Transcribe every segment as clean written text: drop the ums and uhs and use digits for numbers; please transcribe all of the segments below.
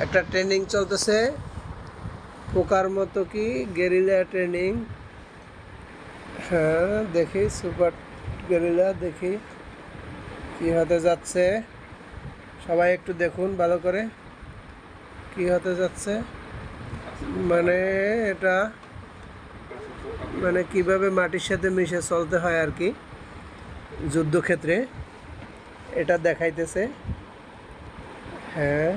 একটা ট্রেনিং চলতেছে পোকার মতো কি গেরিলা ট্রেনিং। হ্যাঁ দেখি সুপার গেরিলা দেখি কি হতে যাচ্ছে। সবাই একটু দেখুন ভালো করে কি হতে যাচ্ছে। মানে এটা মানে কিভাবে মাটির সাথে মিশে চলতে হয় আর কি যুদ্ধক্ষেত্রে এটা দেখাইতেছে। হ্যাঁ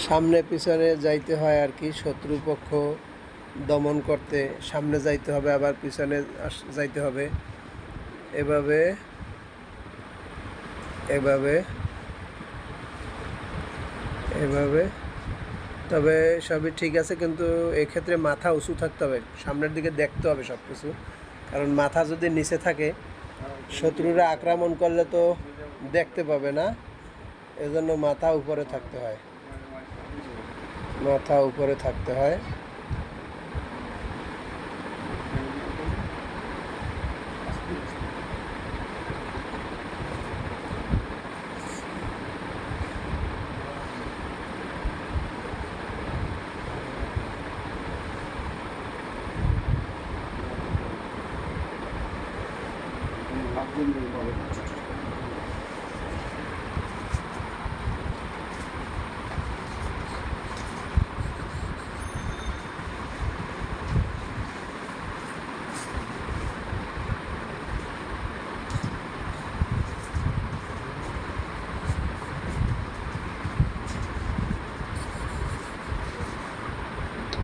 সামনে পিছনে যাইতে হয় আর কি শত্রুপক্ষ দমন করতে সামনে যাইতে হবে আবার পিছনে যাইতে হবে এভাবে এভাবে এভাবে। তবে সবই ঠিক আছে কিন্তু এক্ষেত্রে মাথা উঁচু থাকতে হবে সামনের দিকে দেখতে হবে সব কিছু কারণ মাথা যদি নিচে থাকে শত্রুরা আক্রমণ করলে তো দেখতে পাবে না এজন্য মাথা উপরে থাকতে হয় মাথা উপরে থাকতে হয়। ভাবছেন